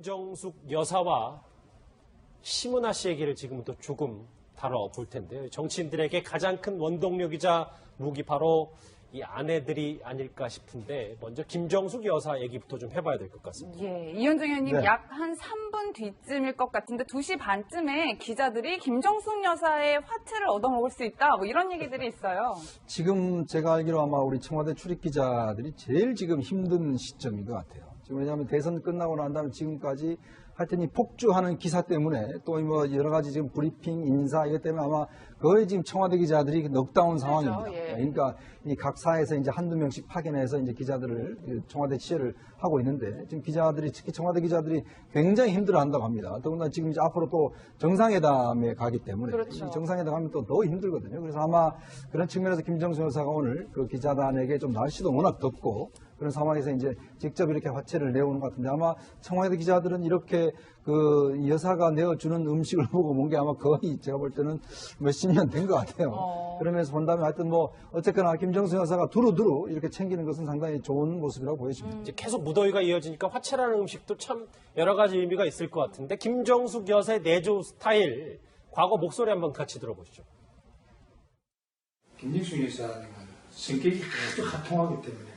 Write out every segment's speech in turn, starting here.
김정숙 여사와 심은하 씨 얘기를 지금부터 조금 다뤄볼 텐데요. 정치인들에게 가장 큰 원동력이자 무기 바로 이 아내들이 아닐까 싶은데 먼저 김정숙 여사 얘기부터 좀 해봐야 될 것 같습니다. 예, 이현정 의원님 네. 약 한 3분 뒤쯤일 것 같은데 2시 반쯤에 기자들이 김정숙 여사의 화채를 얻어먹을 수 있다 뭐 이런 얘기들이 있어요. 지금 제가 알기로 아마 우리 청와대 출입 기자들이 제일 지금 힘든 시점인 것 같아요. 지금 왜냐하면 대선 끝나고 난 다음에 지금까지 하여튼 이 폭주하는 기사 때문에 또 뭐 여러 가지 지금 브리핑, 인사 이것 때문에 아마 거의 지금 청와대 기자들이 넉다운 상황입니다. 예. 그러니까 이 각 사에서 이제 한두 명씩 파견해서 이제 기자들을 청와대 취재를 하고 있는데 지금 기자들이 특히 청와대 기자들이 굉장히 힘들어한다고 합니다. 더군다나 지금 이제 앞으로 또 정상회담에 가기 때문에 그렇죠. 이 정상회담 하면 또 더 힘들거든요. 그래서 아마 그런 측면에서 김정숙 여사가 오늘 그 기자단에게 좀 날씨도 워낙 덥고 그런 상황에서 이제 직접 이렇게 화채를 내오는 것 같은데 아마 청와대 기자들은 이렇게 그 여사가 내어주는 음식을 보고 본 게 아마 거의 제가 볼 때는 몇십 년 된 것 같아요. 그러면서 본다면 하여튼 뭐 어쨌거나 김정숙 여사가 두루두루 이렇게 챙기는 것은 상당히 좋은 모습이라고 보여집니다. 이제 계속 무더위가 이어지니까 화채라는 음식도 참 여러 가지 의미가 있을 것 같은데 김정숙 여사의 내조 스타일 과거 목소리 한번 같이 들어보시죠. 김정숙 여사는 성격이 아주 화통하기 때문에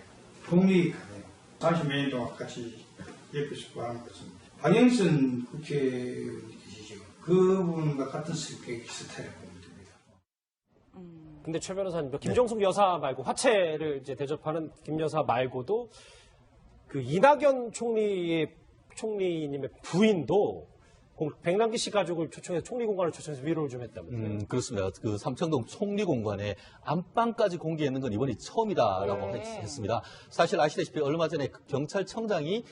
폭력이 강해요. 30몇 년 동안 같이 옆에서 구하는 것은 박영선 국회의원 계시죠. 그분과 같은 성격의 스타일을 보면 됩니다. 근데 최 변호사님, 김정숙 여사 말고 화채를 이제 대접하는 김 여사 말고도 그 이낙연 총리님의 부인도 백남기 씨 가족을 초청해서 총리 공간을 초청해서 위로를 좀 했다면서요. 그렇습니다. 그 삼청동 총리 공간에 안방까지 공개했는 건 이번이 처음이다라고 했습니다. 사실 아시다시피 얼마 전에 경찰청장이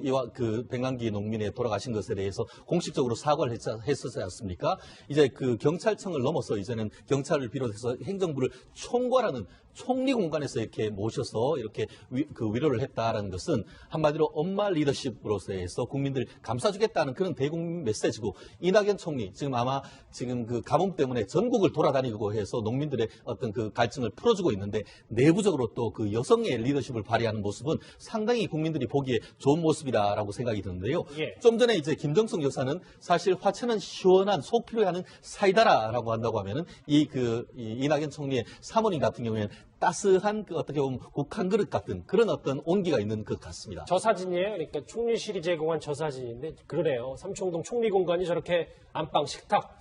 이와 그 백남기 농민에 돌아가신 것에 대해서 공식적으로 사과를 했었지 않습니까? 이제 그 경찰청을 넘어서 이제는 경찰을 비롯해서 행정부를 총괄하는 총리 공간에서 이렇게 모셔서 이렇게 위로를 했다라는 것은 한마디로 엄마 리더십으로서 해서 국민들 감싸주겠다는 그런 대국민 메시지고 이낙연 총리 지금 아마 지금 그 가뭄 때문에 전국을 돌아다니고 해서 농민들의 어떤 그 갈증을 풀어주고 있는데 내부적으로 또 그 여성의 리더십을 발휘하는 모습은 상당히 국민들이 보기에 좋은 모습이다라고 생각이 드는데요. 예. 좀 전에 이제 김정숙 여사는 사실 화채는 시원한 속 필요에 하는 사이다라고 한다고 하면은 이 이낙연 총리의 사모님 같은 경우에는 따스한 그 어떻게 보면 국한 그릇 같은 그런 어떤 온기가 있는 것 같습니다. 저 사진이에요. 그러니까 총리실이 제공한 저 사진인데 그러네요. 삼청동 총리 공간이 저렇게 안방 식탁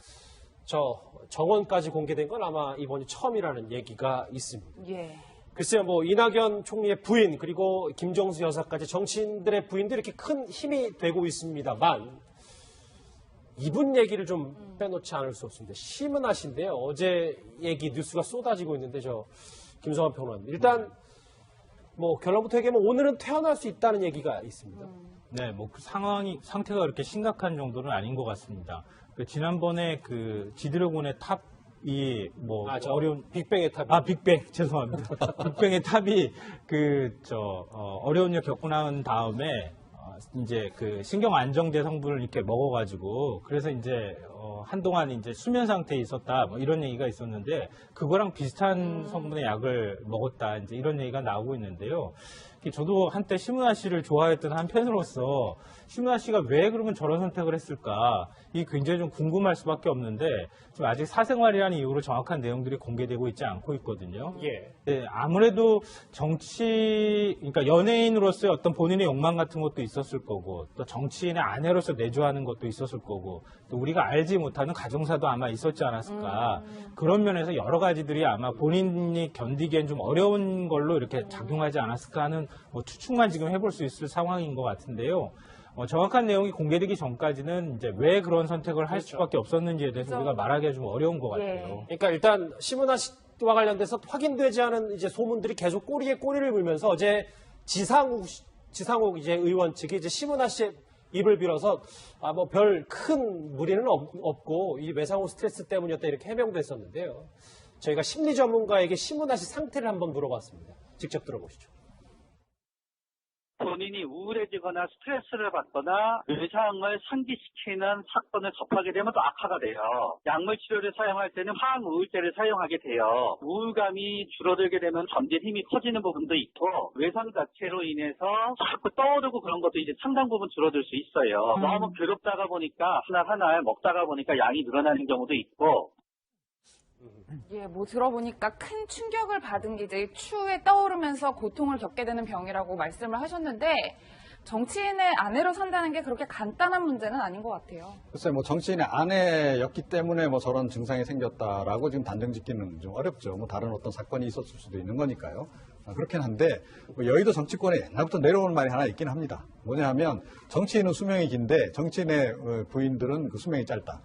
저 정원까지 공개된 건 아마 이번이 처음이라는 얘기가 있습니다. 예. 글쎄요, 뭐 이낙연 총리의 부인 그리고 김정숙 여사까지 정치인들의 부인도 이렇게 큰 힘이 되고 있습니다만 이분 얘기를 좀 빼놓지 않을 수 없습니다. 심은하 씨인데요. 어제 얘기 뉴스가 쏟아지고 있는데 김성환 평론가님. 일단 뭐 결론부터 얘기하면 오늘은 퇴원할 수 있다는 얘기가 있습니다. 네, 뭐 그 상태가 그렇게 심각한 정도는 아닌 것 같습니다. 지난번에 그 지드래곤의 탑이 뭐 어려운 빅뱅의 탑. 빅뱅 죄송합니다. 빅뱅의 탑이 어려운 일 겪고 난 다음에 이제 그 신경 안정제 성분을 이렇게 먹어가지고 그래서 이제 한동안 이제 수면 상태에 있었다 뭐 이런 얘기가 있었는데 그거랑 비슷한 성분의 약을 먹었다 이제 이런 얘기가 나오고 있는데요. 저도 한때 심은하 씨를 좋아했던 한편으로서 심은하 씨가 왜 그러면 저런 선택을 했을까 이 굉장히 좀 궁금할 수밖에 없는데 지금 아직 사생활이라는 이유로 정확한 내용들이 공개되고 있지 않고 있거든요. 예. 네, 아무래도 그러니까 연예인으로서의 어떤 본인의 욕망 같은 것도 있었을 거고, 또 정치인의 아내로서 내조하는 것도 있었을 거고, 또 우리가 알지 못하는 가정사도 아마 있었지 않았을까. 그런 면에서 여러 가지들이 아마 본인이 견디기엔 좀 어려운 걸로 이렇게 작용하지 않았을까 하는 뭐 추측만 지금 해볼 수 있을 상황인 것 같은데요. 정확한 내용이 공개되기 전까지는 이제 왜 그런 선택을 할 수밖에 없었는지에 대해서 우리가 말하기가 좀 어려운 것 같아요. 그러니까 일단 심은하 씨와 관련돼서 확인되지 않은 이제 소문들이 계속 꼬리에 꼬리를 물면서 어제 지상욱 이제 의원 측이 이제 심은하 씨의 입을 빌어서 뭐 별 큰 무리는 없고 이 외상후 스트레스 때문이었다 이렇게 해명됐었는데요. 저희가 심리 전문가에게 심은하 씨 상태를 한번 물어봤습니다. 직접 들어보시죠. 본인이 우울해지거나 스트레스를 받거나 외상을 상기시키는 사건을 접하게 되면 또 악화가 돼요. 약물 치료를 사용할 때는 항우울제를 사용하게 돼요. 우울감이 줄어들게 되면 잠재 힘이 커지는 부분도 있고 외상 자체로 인해서 자꾸 떠오르고 그런 것도 이제 상당 부분 줄어들 수 있어요. 너무 괴롭다가 보니까 하나 먹다가 보니까 양이 늘어나는 경우도 있고. 예, 뭐 들어보니까 큰 충격을 받은 게 이제 추후에 떠오르면서 고통을 겪게 되는 병이라고 말씀을 하셨는데 정치인의 아내로 산다는 게 그렇게 간단한 문제는 아닌 것 같아요. 글쎄, 뭐 정치인의 아내였기 때문에 뭐 저런 증상이 생겼다라고 지금 단정 짓기는 좀 어렵죠. 뭐 다른 어떤 사건이 있었을 수도 있는 거니까요. 그렇긴 한데 뭐 여의도 정치권에 옛날부터 내려오는 말이 하나 있긴 합니다. 뭐냐 하면 정치인은 수명이 긴데 정치인의 부인들은 그 수명이 짧다.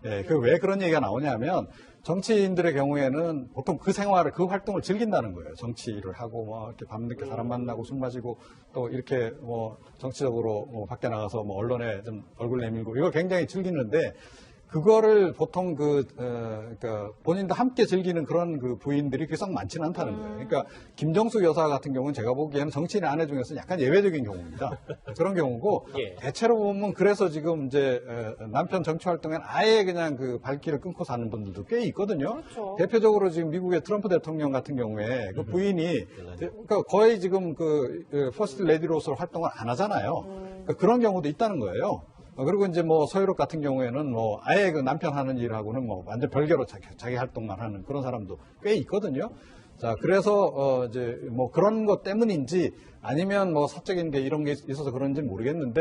예, 그 왜 그런 얘기가 나오냐면 정치인들의 경우에는 보통 그 생활을, 그 활동을 즐긴다는 거예요. 정치를 하고, 뭐, 이렇게 밤늦게 사람 만나고 술 마시고, 또 이렇게 뭐, 정치적으로 뭐 밖에 나가서 뭐 언론에 좀 얼굴 내밀고, 이걸 굉장히 즐기는데, 그거를 보통 그러니까 본인도 함께 즐기는 그런 그 부인들이 썩 많지는 않다는 거예요. 그러니까 김정숙 여사 같은 경우는 제가 보기에는 정치인의 아내 중에서 약간 예외적인 경우입니다. 그런 경우고 예. 대체로 보면 그래서 지금 이제 남편 정치 활동엔 아예 그냥 그 발길을 끊고 사는 분들도 꽤 있거든요. 그렇죠. 대표적으로 지금 미국의 트럼프 대통령 같은 경우에 그 부인이 그러니까 거의 지금 그 퍼스트 레디로서 활동을 안 하잖아요. 그러니까 그런 경우도 있다는 거예요. 그리고 이제 뭐 서유럽 같은 경우에는 뭐 아예 그 남편 하는 일하고는 뭐 완전 별개로 자기 활동만 하는 그런 사람도 꽤 있거든요. 자, 그래서 이제 뭐 그런 것 때문인지 아니면 뭐 사적인 게 이런 게 있어서 그런지 모르겠는데,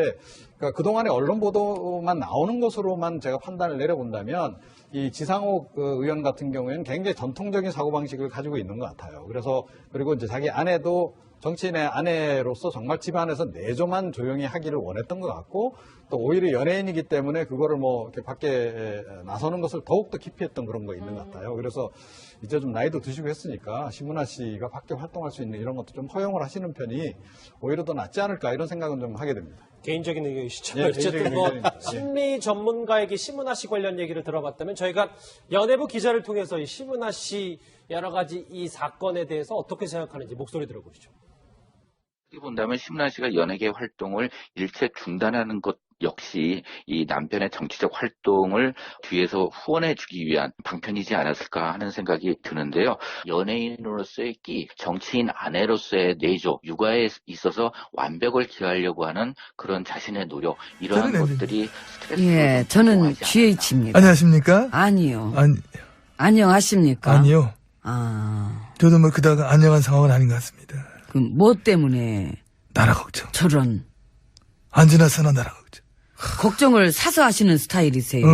그러니까 그동안의 언론 보도만 나오는 것으로만 제가 판단을 내려본다면 이 지상욱 의원 같은 경우에는 굉장히 전통적인 사고방식을 가지고 있는 것 같아요. 그래서 그리고 이제 자기 아내도 정치인의 아내로서 정말 집안에서 내조만 조용히 하기를 원했던 것 같고, 또 오히려 연예인이기 때문에 그거를 뭐 이렇게 밖에 나서는 것을 더욱더 기피했던 그런 거 있는 것 같아요. 그래서 이제 좀 나이도 드시고 했으니까 심은하 씨가 밖에 활동할 수 있는 이런 것도 좀 허용을 하시는 편이 오히려 더 낫지 않을까 이런 생각은 좀 하게 됩니다. 개인적인 의견이시죠. 예, 어쨌든 개인적인 뭐 의견입니다. 예. 심리 전문가에게 심은하 씨 관련 얘기를 들어봤다면 저희가 연예부 기자를 통해서 이 심은하 씨 여러 가지 이 사건에 대해서 어떻게 생각하는지 목소리 들어보시죠. 어떻게 본다면 심은하 씨가 연예계 활동을 일체 중단하는 것 역시 이 남편의 정치적 활동을 뒤에서 후원해주기 위한 방편이지 않았을까 하는 생각이 드는데요. 연예인으로서의 끼, 정치인 아내로서의 내조, 육아에 있어서 완벽을 기하려고 하는 그런 자신의 노력, 이러한 것들이 스트레스로 예, 저는 GH입니다. 안녕하십니까? 아니요. 아니, 안녕하십니까? 아니요. 아, 저도 뭐 그다가 안녕한 상황은 아닌 것 같습니다. 그럼 뭐 때문에 나라 걱정. 저런 안지나 사나 나라 걱정. 걱정을 사서 하시는 스타일이세요?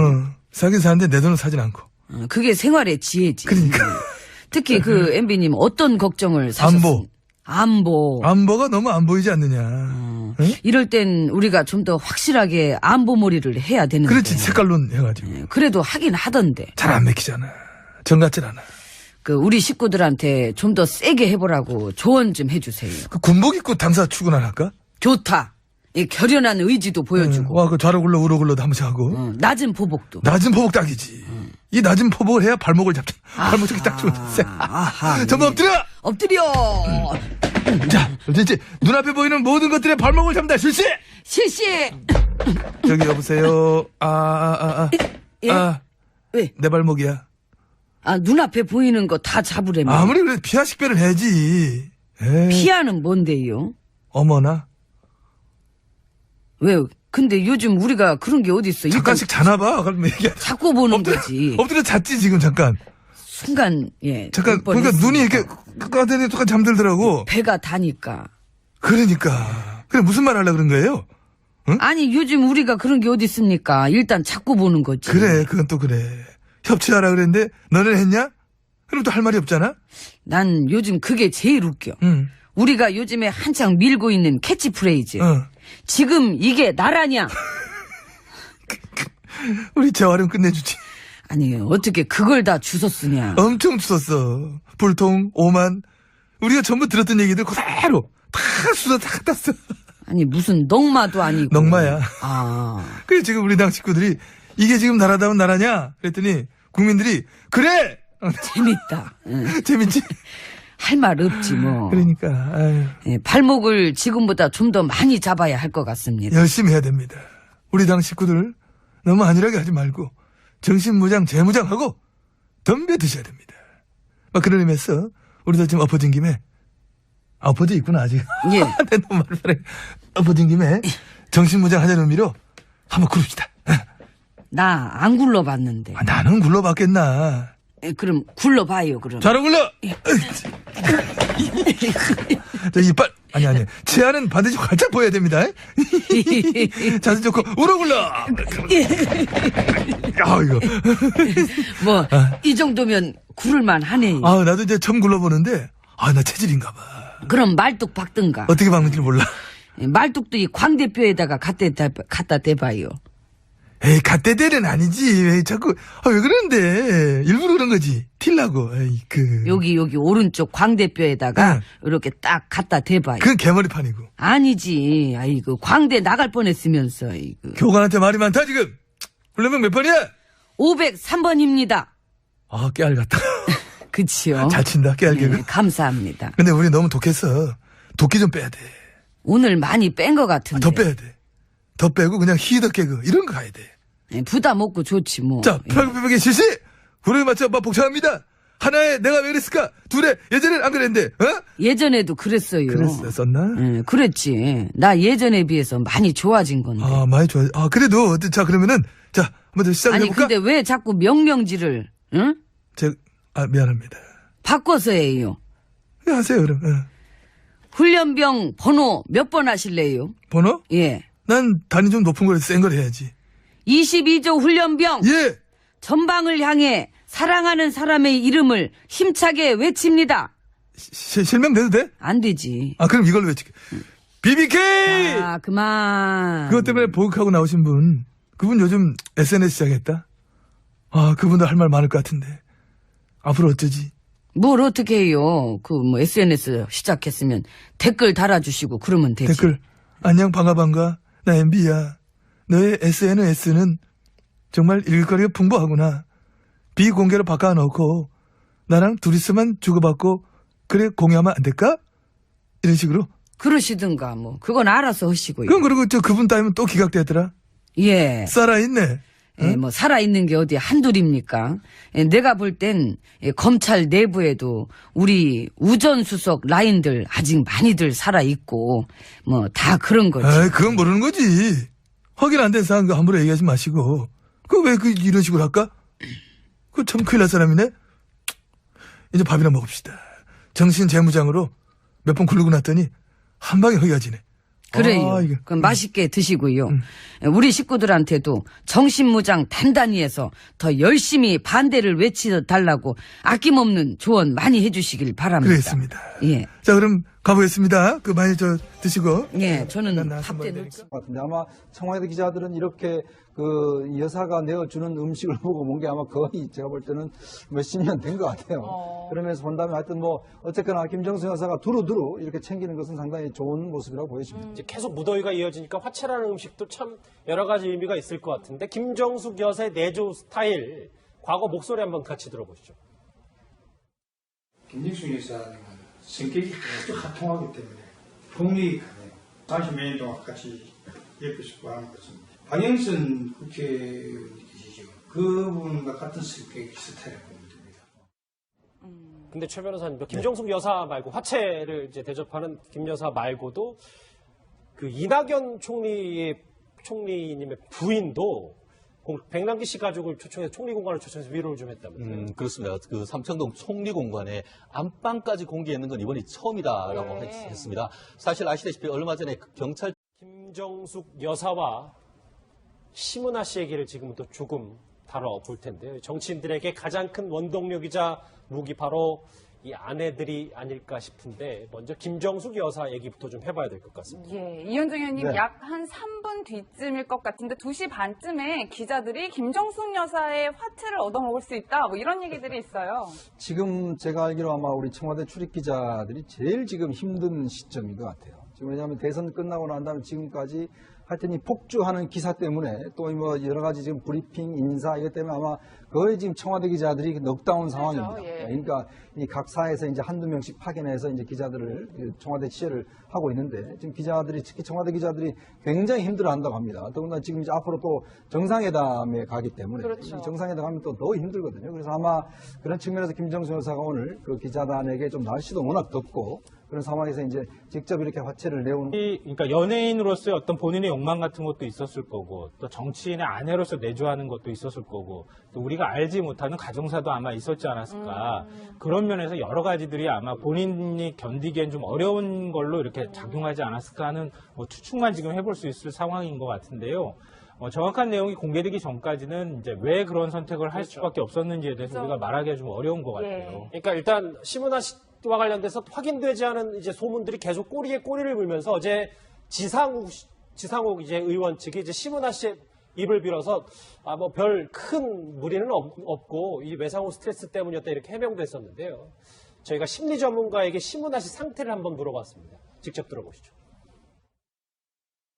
사긴 사는데 내 돈은 사진 않고. 그게 생활의 지혜지. 그러니까. 특히 그 MB님 어떤 걱정을 사셨어요? 안보. 안보가 너무 안 보이지 않느냐. 응? 이럴 땐 우리가 좀 더 확실하게 안보몰이를 해야 되는데. 그렇지, 색깔론 해가지고. 그래도 하긴 하던데. 잘 안 맥히잖아. 정 같진 않아. 그 우리 식구들한테 좀 더 세게 해보라고 조언 좀 해주세요. 그 군복 입고 당사 출근 안 할까? 좋다. 이 결연한 의지도 보여주고. 와, 그 좌로 굴러 우로 굴러도 한 번씩 하고. 낮은 포복도. 낮은 포복 딱이지. 이 낮은 포복을 해야 발목을 잡자. 발목 저기 딱 주면 돼. 전부 엎드려! 엎드려! 자, 이제 눈앞에 보이는 모든 것들의 발목을 잡는다. 실시! 실시! 저기 여보세요. 예? 왜? 내 발목이야. 아, 눈앞에 보이는 거 다 잡으래며. 아무리 그래도 피하 식별을 해야지. 에이. 피하는 뭔데요? 어머나. 왜? 근데 요즘 우리가 그런 게 어딨어. 잠깐씩 자나봐. 그럼 얘기하 자꾸 보는 거지. 엎드려 잤지, 지금 잠깐. 순간, 예. 잠깐, 그러니까 눈이 이렇게 까대니 똑같이 잠들더라고. 배가 다니까. 그러니까. 그래, 무슨 말 하려고 그런 거예요? 응? 아니, 요즘 우리가 그런 게 어딨습니까? 일단 자꾸 보는 거지. 그래, 그건 또 그래. 협치하라 그랬는데, 너는 했냐? 그럼 또 할 말이 없잖아? 난 요즘 그게 제일 웃겨. 우리가 요즘에 한창 밀고 있는 캐치프레이즈. 지금 이게 나라냐? 우리 재활용 끝내주지. 아니, 어떻게 그걸 다 주워 쓰냐? 엄청 주웠어. 불통, 오만. 우리가 전부 들었던 얘기들 그대로 다 수다 다 갖다 써. 아니, 무슨 넉마도 아니고. 넉마야. 아. 그래, 지금 우리 당 식구들이 이게 지금 나라다운 나라냐? 그랬더니 국민들이 그래! 재밌다. 응. 재밌지? 할 말 없지 뭐. 그러니까 아유, 예, 발목을 지금보다 좀 더 많이 잡아야 할 것 같습니다. 열심히 해야 됩니다. 우리 당 식구들 너무 안일하게 하지 말고 정신무장, 재무장하고 덤벼 드셔야 됩니다. 막 그런 의미에서 우리도 지금 엎어진 김에 엎어져 있구나 아직. 예. 내 너무 말해. 엎어진 김에 정신무장 하자는 의미로 한번 굴읍시다. 나 안 굴러봤는데. 아, 나는 굴러봤겠나. 예, 그럼 굴러봐요 그럼. 잘안 굴러. 자, 이빨 아니 치아는 반드시 활짝 보여야 됩니다. 자세 좋고 우러 굴러. 아 이거. 뭐 이 정도면 굴을만 하네. 아 나도 이제 처음 굴러보는데 나 체질인가 봐. 그럼 말뚝 박든가. 어떻게 박는지 몰라. 예, 말뚝도 이 광대뼈에다가 갖다 대봐요. 에이 갓대대는 아니지. 왜 자꾸 왜 그러는데 일부러 그런 거지. 틸라고. 에이 여기 오른쪽 광대뼈에다가 응. 이렇게 딱 갖다 대봐요. 그건 개머리판이고. 아니지. 아이고 광대 나갈 뻔했으면서 이거. 교관한테 말이 많다 지금. 훈련병 몇 번이야? 503번입니다. 아 깨알 같다. 그치요. 잘 친다 깨알 개그. 네, 감사합니다. 근데 우리 너무 독했어. 도끼 좀 빼야 돼. 오늘 많이 뺀 것 같은데. 더 빼야 돼. 더 빼고 그냥 히더 개그 이런 거 가야 돼. 네, 부담 없고 좋지 뭐. 자, 프라그pepe게 실시. 구름에 맞춰 막 복잡합니다. 하나에 내가 왜 그랬을까? 둘에 예전엔 안 그랬는데. 어? 예전에도 그랬어요. 그랬었나? 네, 그랬지. 나 예전에 비해서 많이 좋아진 건데. 아 많이 좋아. 아 그래도 자 그러면은 자 먼저 시작을 아니 해볼까? 근데 왜 자꾸 명령지를 응? 미안합니다. 바꿔서 해요. 네, 하세요 그럼. 훈련병 번호 몇 번 하실래요? 번호? 예. 난 단위 좀 높은 걸 센 걸 해야지. 22조 훈련병. 예. 전방을 향해 사랑하는 사람의 이름을 힘차게 외칩니다. 실명 돼도 돼? 안 되지. 아 그럼 이걸로 외칠게. BBK! 아, 그만. 그것 때문에 보극하고 나오신 분. 그분 요즘 SNS 시작했다. 아 그분도 할 말 많을 것 같은데. 앞으로 어쩌지? 뭘 어떻게 해요. SNS 시작했으면 댓글 달아주시고 그러면 되지. 댓글. 안녕 반가. 나 MB야. 너의 SNS는 정말 읽을거리가 풍부하구나. 비공개로 바꿔놓고 나랑 둘이서만 주고받고 그래 공유하면 안 될까? 이런 식으로. 그러시든가 뭐. 그건 알아서 하시고요. 그럼 그리고 그분 따위면 또 기각되더라. 예. 살아있네. 예, 뭐 살아있는 게 어디 한둘입니까? 예, 내가 볼 땐 검찰 내부에도 우리 우전수석 라인들 아직 많이들 살아있고 뭐 다 그런 거지. 에이, 그건 모르는 거지. 확인 안 된 사항 함부로 얘기하지 마시고. 왜 이런 식으로 할까? 그 참 큰일 날 사람이네. 이제 밥이나 먹읍시다. 정신재무장으로 몇 번 굴르고 났더니 한 방에 허기가지네. 그래요. 그럼 맛있게 드시고요. 우리 식구들한테도 정신무장 단단히 해서 더 열심히 반대를 외치달라고 아낌없는 조언 많이 해주시길 바랍니다. 그렇습니다. 예. 자, 그럼 가보겠습니다. 많이 드시고. 예, 저는 난 밥때 한번 넣지. 같은데 아마 청와대 기자들은 이렇게 그 여사가 내어주는 음식을 보고 본 게 아마 거의 제가 볼 때는 몇십 년 된 것 같아요. 그러면서 본다면 하여튼 뭐 어쨌거나 김정수 여사가 두루두루 이렇게 챙기는 것은 상당히 좋은 모습이라고 보여집니다. 이제 계속 무더위가 이어지니까 화채라는 음식도 참 여러 가지 의미가 있을 것 같은데 김정숙 여사의 내조 스타일 과거 목소리 한번 같이 들어보시죠. 김정숙 여사는 성격이 아주 하통하기 때문에 폭력이 강해요. 40몇 년 동안 같이 옆에서 보는 것은 박영선 국회의원 계시죠. 그분과 같은 성격의 스타일을 보면 됩니다. 근데 최 변호사님, 김정숙 여사 말고 화채를 이제 대접하는 김 여사 말고도 그 이낙연 총리님의 부인도 백남기 씨 가족을 초청해서 총리 공간을 초청해서 위로를 좀 했다면서요. 그렇습니다. 그 삼청동 총리 공간에 안방까지 공개했는 건 이번이 처음이다라고 했습니다. 사실 아시다시피 얼마 전에 경찰 김정숙 여사와 심은하 씨 얘기를 지금부터 조금 다뤄볼 텐데요. 정치인들에게 가장 큰 원동력이자 무기 바로 이 아내들이 아닐까 싶은데 먼저 김정숙 여사 얘기부터 좀 해봐야 될 것 같습니다. 예, 이현정 의원님 네. 약 한 3분 뒤쯤일 것 같은데 2시 반쯤에 기자들이 김정숙 여사의 화채를 얻어먹을 수 있다 뭐 이런 얘기들이 있어요. 지금 제가 알기로 아마 우리 청와대 출입 기자들이 제일 지금 힘든 시점인 것 같아요. 지금 왜냐하면 대선 끝나고 난 다음에 지금까지 하여튼 이 폭주하는 기사 때문에 또 뭐 여러 가지 지금 브리핑, 인사 이것 때문에 아마 거의 지금 청와대 기자들이 넉다운 상황입니다. 예. 그러니까 이 각 사에서 이제 한두 명씩 파견해서 이제 기자들을 청와대 취재를 하고 있는데 지금 기자들이 특히 청와대 기자들이 굉장히 힘들어한다고 합니다. 더군다나 지금 이제 앞으로 또 정상회담에 가기 때문에 그렇죠. 이 정상회담 가면 또 더 힘들거든요. 그래서 아마 그런 측면에서 김정수 여사가 오늘 그 기자단에게 좀 날씨도 워낙 덥고 그런 상황에서 이제 직접 이렇게 화체를 내오는. 그러니까 연예인으로서의 어떤 본인의 욕망 같은 것도 있었을 거고, 또 정치인의 아내로서 내조하는 것도 있었을 거고, 또 우리가 알지 못하는 가정사도 아마 있었지 않았을까. 그런 면에서 여러 가지들이 아마 본인이 견디기엔 좀 어려운 걸로 이렇게 작용하지 않았을까 하는 뭐 추측만 지금 해볼 수 있을 상황인 것 같은데요. 정확한 내용이 공개되기 전까지는 이제 왜 그런 선택을 할 수밖에 없었는지에 대해서 우리가 말하기가 좀 어려운 것 같아요. 그러니까 일단 심은하 씨와 관련돼서 확인되지 않은 이제 소문들이 계속 꼬리에 꼬리를 물면서 어제 지상욱 이제 의원 측이 이제 심은하 씨의 입을 빌어서 뭐 별 큰 무리는 없고 이 외상후 스트레스 때문이었다 이렇게 해명됐었는데요. 저희가 심리 전문가에게 심은하 씨 상태를 한번 물어봤습니다. 직접 들어보시죠.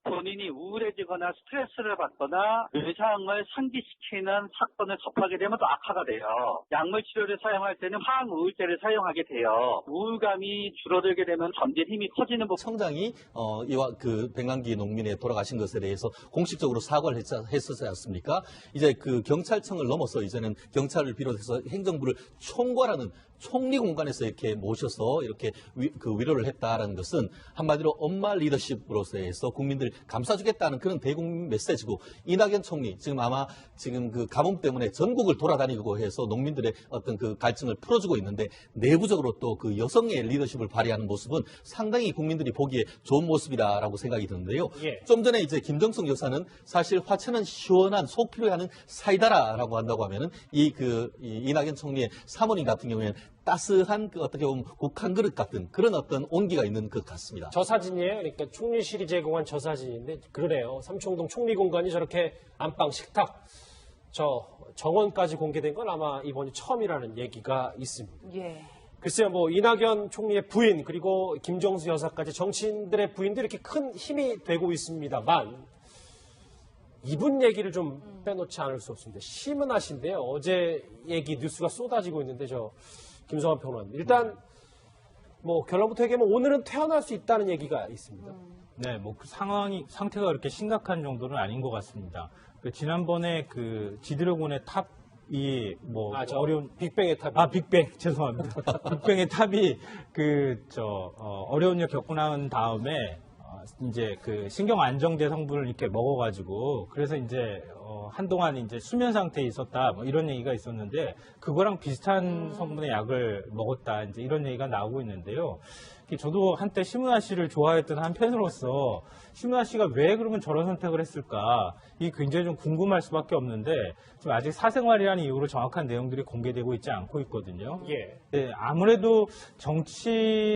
본인이 우울해지거나 스트레스를 받거나 외상을 상기시키는 사건을 접하게 되면 또 악화가 돼요. 약물 치료를 사용할 때는 항우울제를 사용하게 돼요. 우울감이 줄어들게 되면 전진 힘이 커지는 부분. 청장이 이와 그 백남기 농민의 돌아가신 것에 대해서 공식적으로 사과를 했었지 않습니까? 이제 그 경찰청을 넘어서 이제는 경찰을 비롯해서 행정부를 총괄하는 총리 공간에서 이렇게 모셔서 이렇게 위로를 했다라는 것은 한마디로 엄마 리더십으로서 해서 국민들 감싸주겠다는 그런 대국민 메시지고, 이낙연 총리 지금 아마 지금 그 가뭄 때문에 전국을 돌아다니고 해서 농민들의 어떤 그 갈증을 풀어주고 있는데, 내부적으로 또 그 여성의 리더십을 발휘하는 모습은 상당히 국민들이 보기에 좋은 모습이다라고 생각이 드는데요. 좀 전에 이제 김정숙 여사는 사실 화채는 시원한 속 필요하는 사이다라라고 한다고 하면은 이 이낙연 총리의 사모님 같은 경우에는 따스한 어떻게 보면 국한 그릇 같은 그런 어떤 온기가 있는 것 같습니다. 저 사진이에요. 그러니까 총리실이 제공한 저 사진인데 그러네요. 삼청동 총리 공간이 저렇게 안방, 식탁, 저 정원까지 공개된 건 아마 이번이 처음이라는 얘기가 있습니다. 예. 글쎄요, 뭐 이낙연 총리의 부인 그리고 김정수 여사까지 정치인들의 부인들이 이렇게 큰 힘이 되고 있습니다만 이분 얘기를 좀 빼놓지 않을 수 없습니다. 심은하 씨인데요. 어제 얘기 뉴스가 쏟아지고 있는데 김성환 평론가님. 일단 뭐 결론부터 얘기하면 오늘은 퇴원할 수 있다는 얘기가 있습니다. 네, 뭐 그 상태가 그렇게 심각한 정도는 아닌 것 같습니다. 지난번에 지드래곤의 탑이 어려운 빅뱅의 탑. 빅뱅 죄송합니다. 빅뱅의 탑이 어려운 일 겪고 난 다음에 이제 신경 안정제 성분을 이렇게 먹어가지고 그래서 이제 한동안 이제 수면 상태에 있었다 뭐 이런 얘기가 있었는데 그거랑 비슷한 성분의 약을 먹었다 이제 이런 얘기가 나오고 있는데요. 저도 한때 심은하 씨를 좋아했던 한 팬으로서 심은하 씨가 왜 그러면 저런 선택을 했을까 이게 굉장히 좀 궁금할 수밖에 없는데 지금 아직 사생활이라는 이유로 정확한 내용들이 공개되고 있지 않고 있거든요. 예. 네, 아무래도 정치